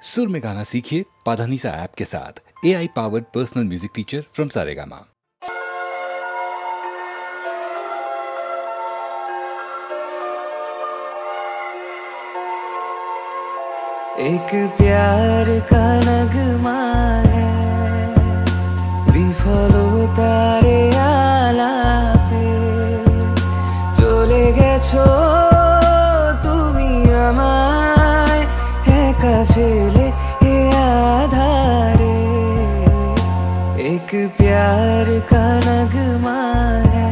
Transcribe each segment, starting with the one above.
सुर में गाना सीखिए पाधानीसा ऐप के साथ। AI powered personal music teacher from Saregama. एक प्यार का नगमा है, বিফলতারে আলাপে চলে গেছো তুমি আমায় একা ফেলে এ আধারে। एक प्यार का नगमा है।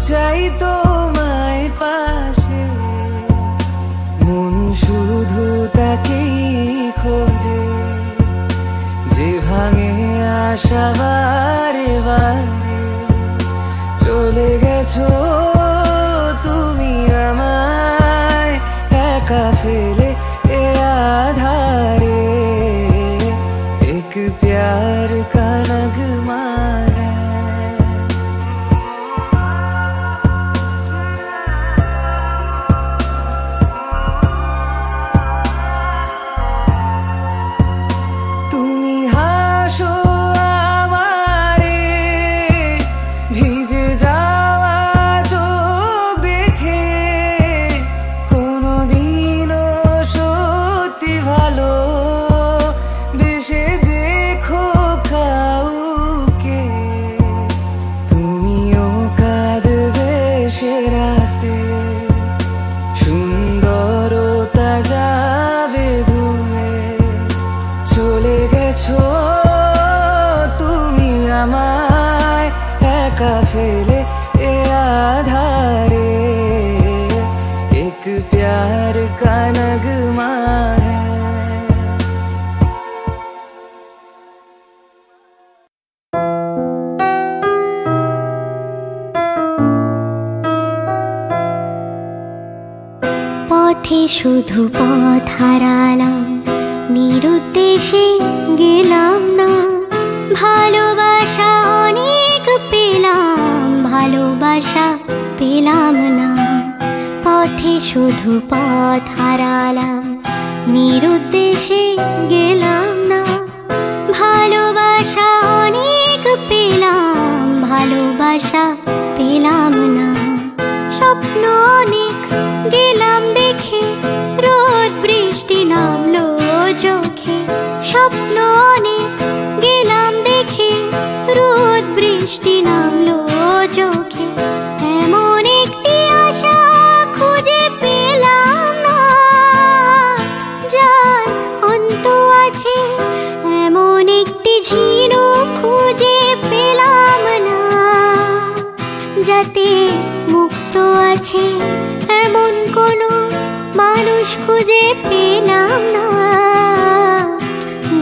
চাই তোমায় পাশে, মন শুধু তাকেই খোঁজে যে ভাঙে আশা বারে বারে। চলে গেছো তুমি আমায় একা ফেলে এ আধারে। एक प्यार का नगमा है। ফেলে এ আধারে। एक प्यार का नगमा है। পথে শুধু পথ হারালাম, নিরুদ্দেশে গেলাম না। ভালোবাসা অনেক পেলাম, ভালোবাসা পেলাম না। পথে শুধু পথ হারালাম, নিরুদ্দেশে গেলাম না। ভালোবাসা অনেক পেলাম, ভালোবাসা পেলাম না। স্বপ্ন অনেক গেলাম দেখে, রোদ বৃষ্টি নামলো চোখে। স্বপ্ন অনেক গেলাম দেখে, রোদ বৃষ্টি নামলো চোখে। এমন একটি আশা খুঁজে পেলাম না, যার অন্ত আছে। এমন একটি ঝিনুক খুঁজে পেলাম না, যাতে মুক্ত আছে। এমন কোনো মানুষ খুঁজে পেলাম না,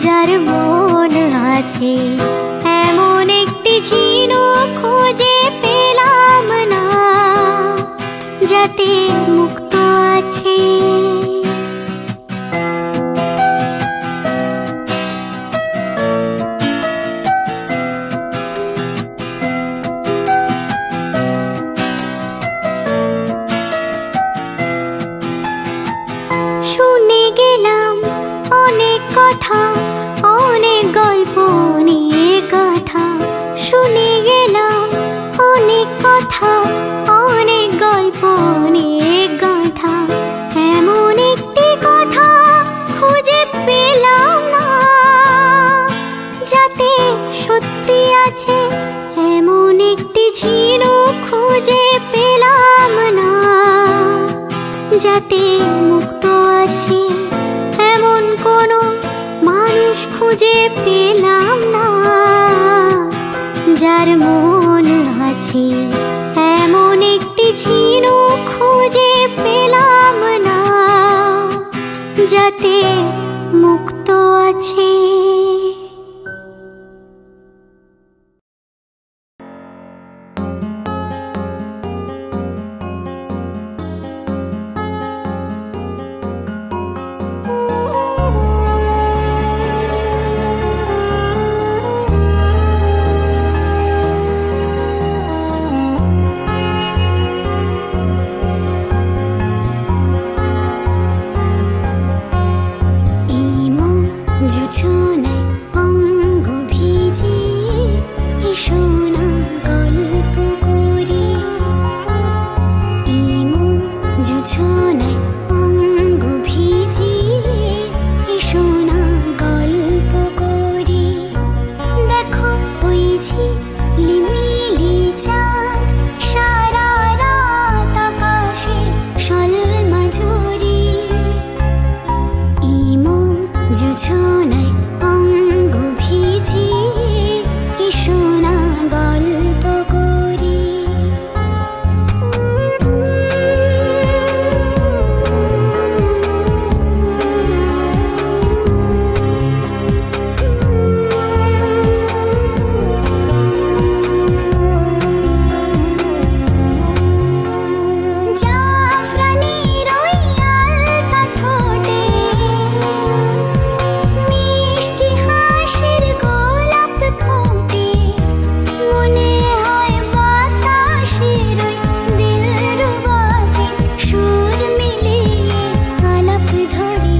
যার মন আছে। এমন একটি ঝিনুক খুঁজে পেলাম না, যাতে মুক্ত আছে। শুনে গেলাম অনেক কথা, অনেক গল্প, অনেক কথা। শুনে গেলাম অনেক কথা, অনেক গল্প, অনেক কথা। এমন একটি কথা খুঁজে পেলাম না, যাতে সত্যি আছে। এমন একটি ঝিনুক খুঁজে পেলাম না, যাতে মুক্ত আছে। এমন কোনো মানুষ খুঁজে পেলাম না, যার মন আছে। এমন একটি ঝিনুক খুঁজে পেলাম না, যাতে মুক্ত আছে। ঝিলিমিলি চাঁদ সারা রাত আকাশে সলমাঝুরি ইমন জোছনায় অঙ্গ ভিজিয়ে এসো না গল্প করি জাফরানির ওই আলতা ঠোঁটে মিষ্টি হাসির গোলাপ ফোটে মনে হয় বাতাসের ওই দিলরুবাতে সুর মিলিয়ে আলাপ ধরি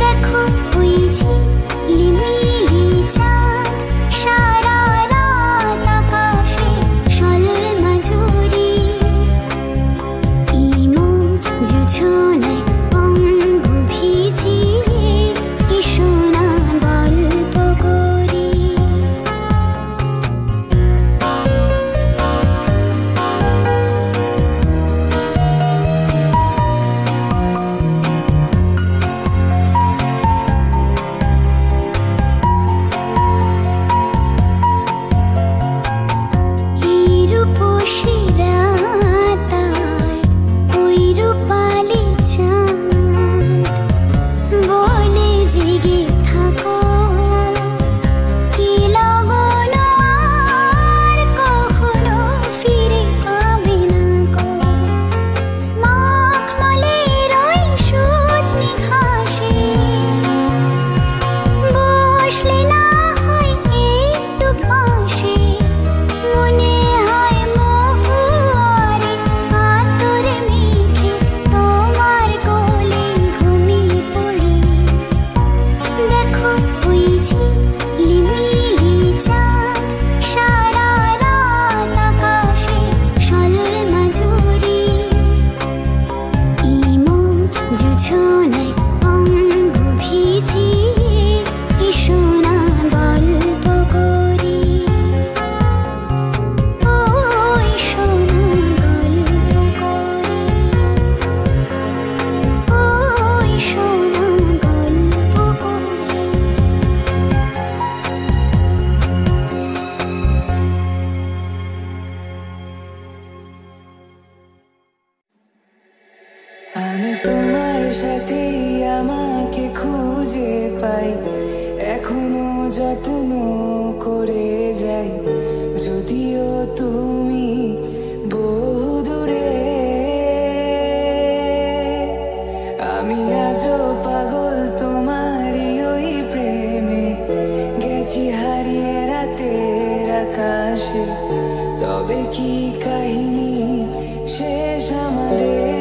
দেখো ওই ঝিলিমিলি চাঁদ সারা রাত আকাশে সলমাঝুরি ইমন জোছনায় অঙ্গ ভিজিয়ে এসো না গল্প করি এই রূপসী রাতায় ওই রূপালি চাঁদ বলে জেগে থাকো কি লগন আর কখনো ফিরে পাবে না গো মখমলের ওই সজনে ঘাসে বসলে না হয় একটু পাশে মনে হয় মহুয়ারে আতর মেখে তোমার কোলে ঘুমিয়ে পড়ি দেখো ওই ঝিলিমিলি চাঁদ সারা রাত আকাশে সলমাঝুরি ইমন জোছনায় অঙ্গ ভিজিয়ে এসো না গল্প করি ও এসো না গল্প করি ও এসো না গল্প করি আমি তোমার সাথেই আমাকে খুঁজে পাই এখনো যত্ন করে যাই যদিও তুমি বহু দূরে আমি আজও পাগল তোমারই ওই প্রেমে গেছি হারিয়ে রাতের আকাশে তবে কি কাহিনী শেষ আমাদের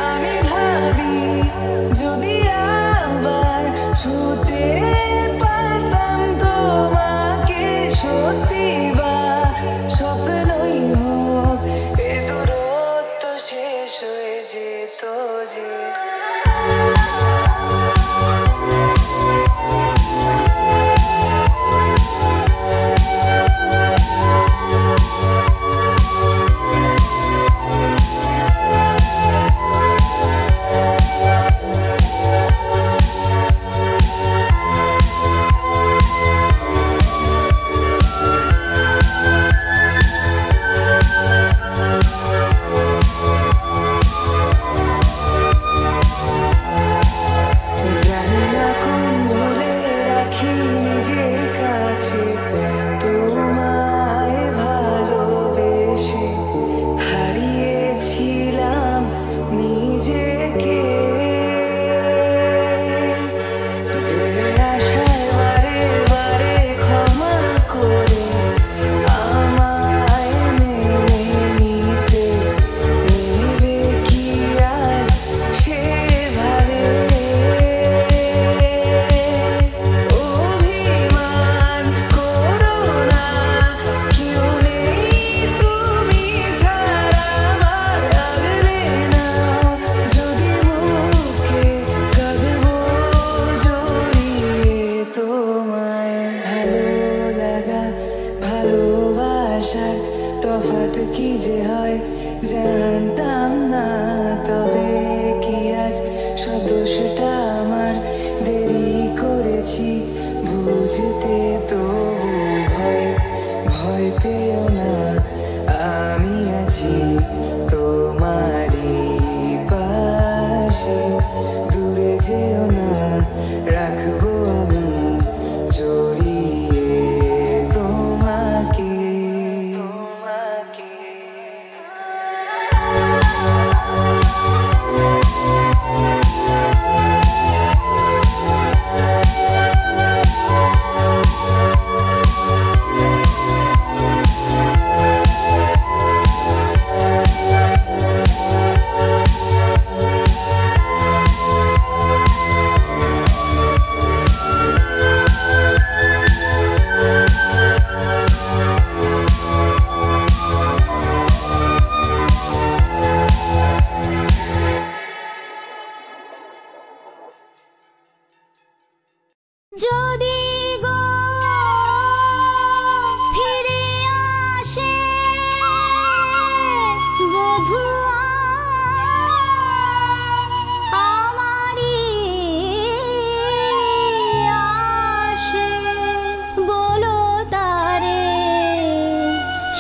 আমি ভাবি যদি আবার ছুতে পারতাম তোমাকে সত্যি বা স্বপ্নই হোক এ দূরত্ব শেষ হয়ে যেত যে জানতাম না তবে কি আজ সদোষটা আমার দেরি করেছি বুঝতে তো ভয় ভয় পেও না আমি আছি তোমারই পাশে দূরে যেও না রাখবো আমি জড়িয়ে তোমাকে তোমাকে যদি গো ফিরে আসে বধুয়া আমারি আসে বলো তারে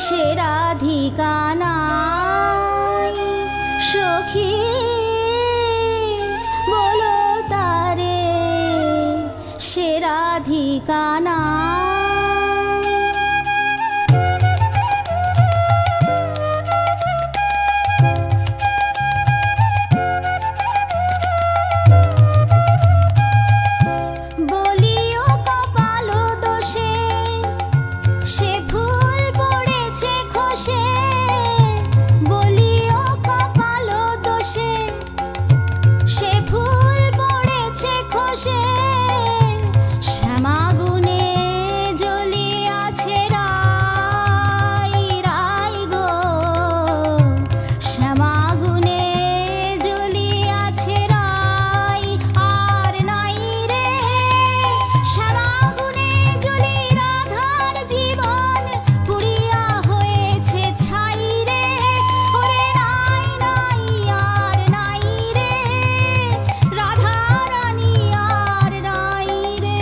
সে রাধিকা নাই সখী বলো তারে সে রাধিকা নাই বলিও কপাল দোষে সে ফুল পড়েছে খসে বলিও কপাল দোষে সে ফুল পড়েছে খসে শ্যামাগুনে জ্বলিয়াছে রাই রাই গো শ্যামাগুনে জ্বলিয়াছে রাই আর নাই রে শ্যামাগুনে জ্বলি রাধার জীবন পুড়িয়া হয়েছে ছাই রে ওরে নাই নাই আর নাই রে রাধা রানী আর নাই রে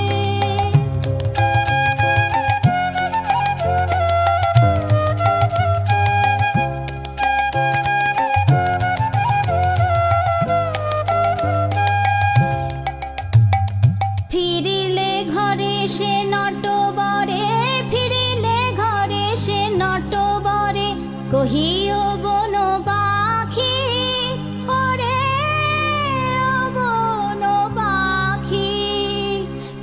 ফিরিলে ঘরে সে নটবরে ফিরিলে ঘরে সে নটবরে কহিও বন পাখি ওরে ও বন পাখি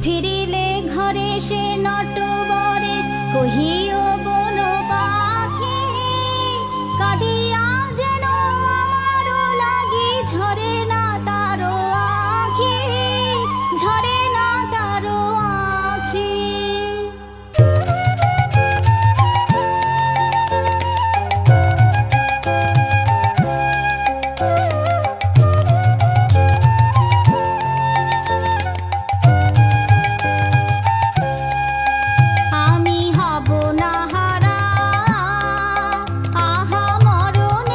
ফিরিলে ঘরে সে নটবরে কহিও বন পাখি কাঁদিয়া যেন আমারও লাগি ঝরে না তারো আখি ঝরে না তারো আখি আমি হব না হারা আহা মরণ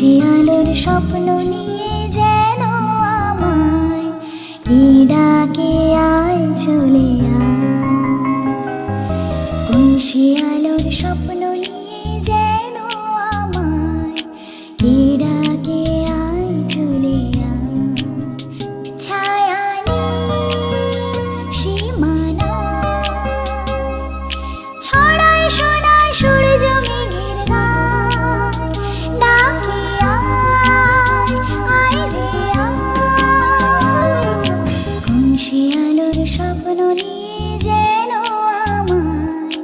আলোর স্বপ্ন নিয়ে যেন আমায় কি ডাকে আয় চলে আয়, কোন সে আলোর স্বপ্ন নিয়ে যেন আমায় কি ডাকে আয় চলে আয়, ছায়া সীমানা ছড়ায় শোনায় সূর্য মেঘের গায়, ডাকে আয় আয় রে আয়, কোন সে আলোর স্বপ্ন নিয়ে যেন আমায়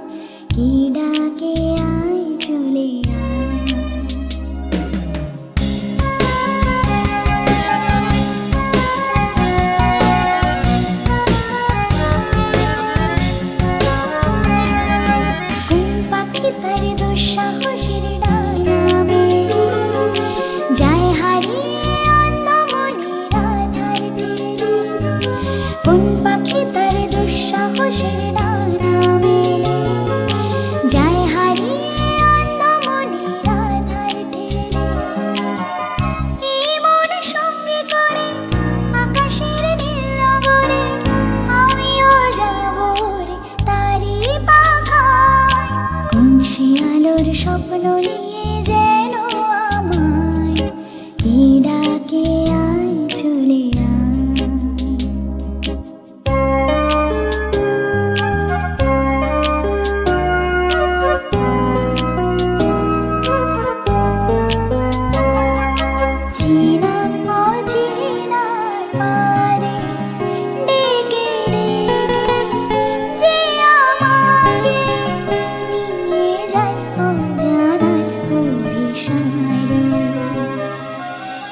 কি ডাকে আয় চলে আয়। কোন পাখি তার দুঃসাহসের ডানা মেলে যায় হারিয়ে অন্ধমনির আধার ঢেলে, কোন পাখি তার দুঃসাহসের ডানা মেলে যায় হারিয়ে অন্ধমনির আধার ঢেলে, এই মন সঙ্গে করে আকাশের নীল নগরে আমিও যাব রে তারি পাখায়, কোন সে আলোর স্বপ্ন নিয়ে যেন আমায় কি ডাকে আয় চলে আয়। চেনা অচেনার পারে ডেকে ডেকে যে আমাকে নিয়ে যায় অজানার অভিসারে,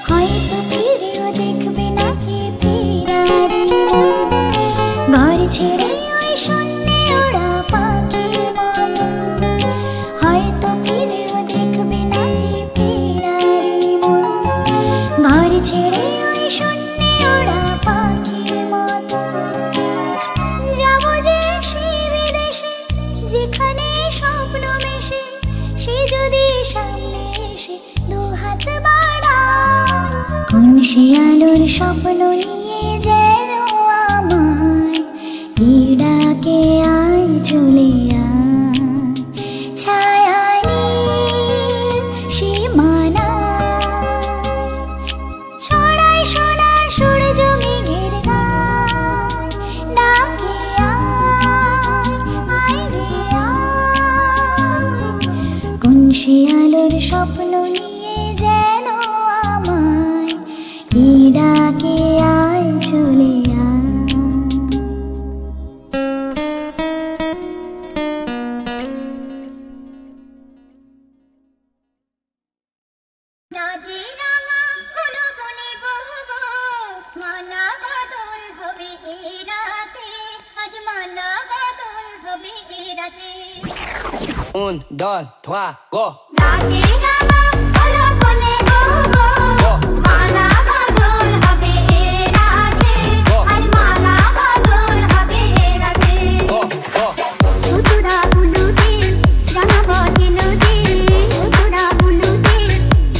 হয়তো ফিরেও দেখবে না কে ফেরারি মন, ঘর ছেড়ে ওই শূন্যে ওড়া পাখির মতো, হয়তো ফিরেও দেখবে না কে ফেরারি মন, ঘর ছেড়ে ওই শূন্যে ওড়া পাখির মতো, যাব যে সেই বিদেশে যেখানে স্বপ্ন মেশে, সে যদি সামনে এসে দু হাত বাড়ায়, কোন সে আলোর স্বপ্ন নিয়ে যেন আমায় কি ডাকে আয় চলে আয়, ছায়া সীমানা ছড়ায় শোনায় সূর্য মেঘের গায়, ডাকে আয় আয় রে আয়, কোন সে আলোর স্বপ্ন নিয়ে যেন আমায় কি ডাকে আয় চলে আয়। রাধে রামা হলো বনে বহু গো, মালা বদল হবে এ রাতে, আজ মালা বদল হবে এ রাতে। 1, 2, 3, go! রাধে রামা হলো বনে বহু গো, মালা বদল হবে এ রাতে, আজ মালা বদল হবে এ রাতে। Go, go! উতুরা উলুতে রাঙাবো দিলুতে, উতুরা উলুতে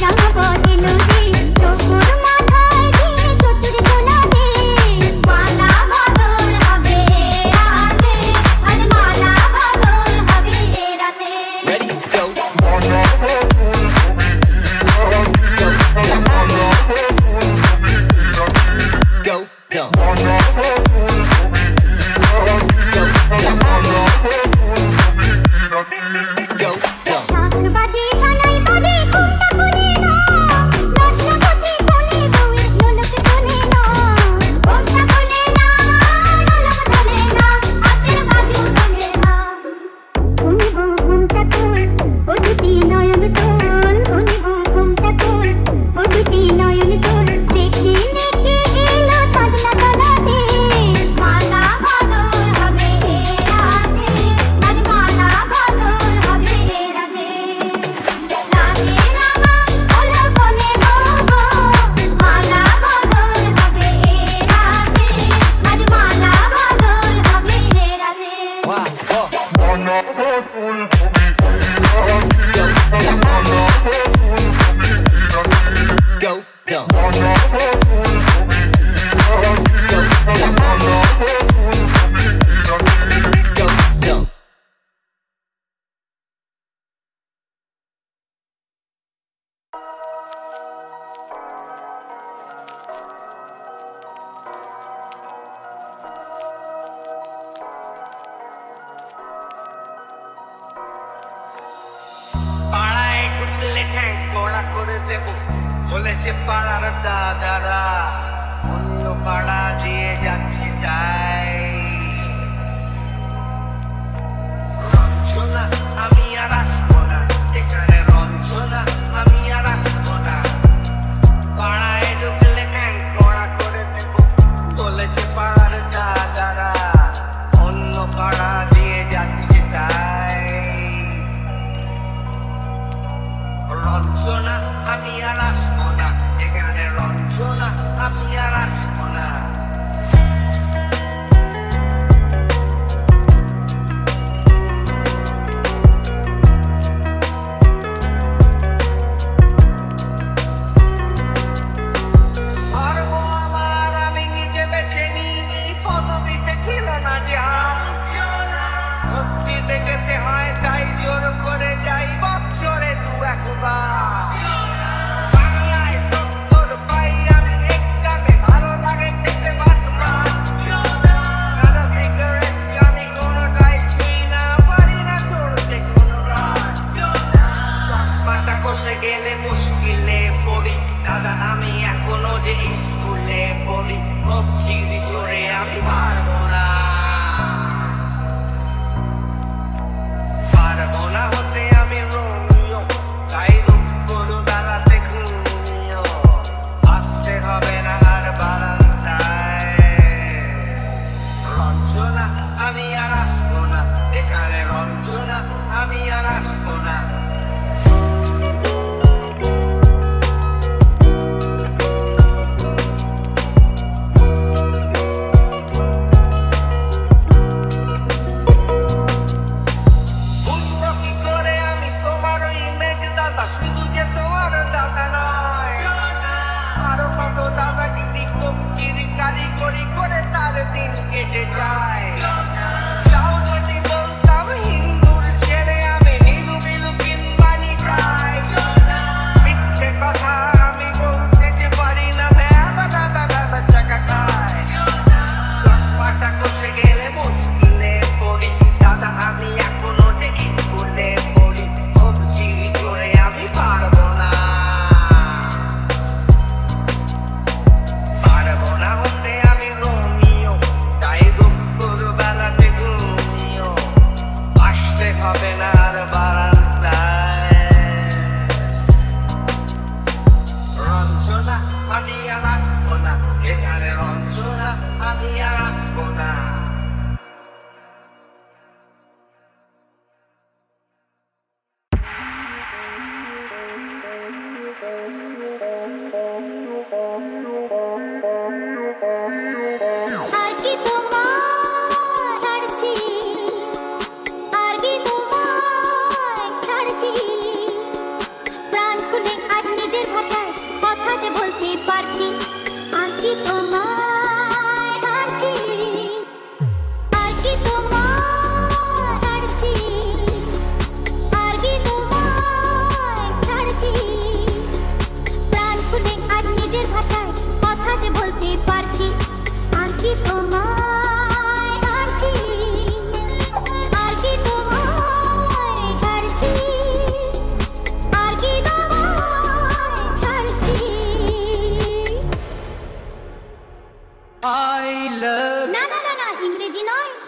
রাঙাবো দিলুতে, তোর মাথায় দিয়ে চতুর গোলা দে, মালা বদল হবে এ রাতে, আজ মালা বদল হবে এ রাতে। Ready, go! Go, go! Go, go! শাক বাজে সানাই বাজে ঘুমটা খুলে না, লজ্জা পথে চলে বউয়ের লোলক চলে না, ঘুমটা খুলে না, লোলক চলে না, হাতের বাজু চলে না। উনি বউ ঘুমটা খোল, ও দুটি নয়ন তোল, উনি বউ ঘুমটা খোল, ও দুটি নয়ন তোল, দেখে নেচে এলো সাজনা গলাতে, মালা বদল হবে এ রাতে, আজ মালা বদল হবে এ রাতে। কড়া করে দেব বলেছে পাড়ার দাদারা, অন্য পাড়া দিয়ে যাচ্ছি তাই। রঞ্জনা আমি আর আসবো না, এখানে রঞ্জনা আমি আর আসবো না। পাড়ায় ঢুকলে ঠ্যাং কড়া করে দেব বলেছে পাড়ার দাদারা, অন্য পাড়া দিয়ে যাচ্ছি তাই। রঞ্জনা আমি আর আসবো না, এখানে রঞ্জনা আমি আর আসবো না।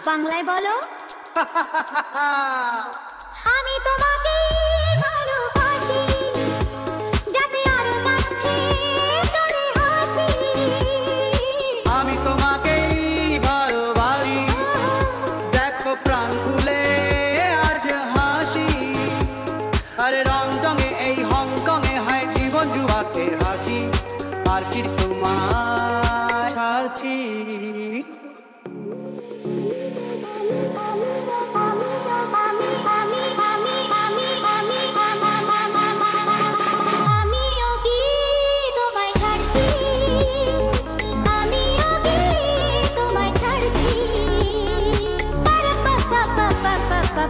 বাংলায় বলো। আমি তোমাকে ভালোবাসি, যাতে আরো কাছে সরে হাসি। আমি তোমাকেই ভালোবাসি, দেখো প্রাণ খুলে আজ হাসি। আরে রংটঙে এই হংকংয়ে হয় জীবন জুয়াকে হাসি, আর কি তোমার ছাড়ছি।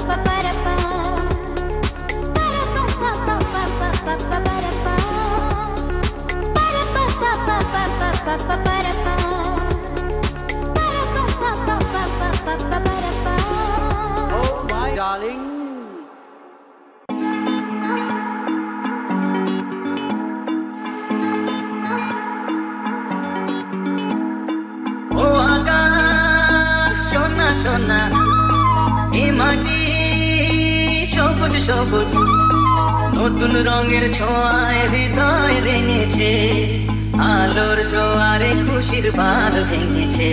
Pa সোনা এ মাটি সবুজ সবুজ নতুন রঙের ছোঁয়ায় হৃদয় রেঙেছে আলোর জোয়ারে খুশির বাঁধ ভেঙেছে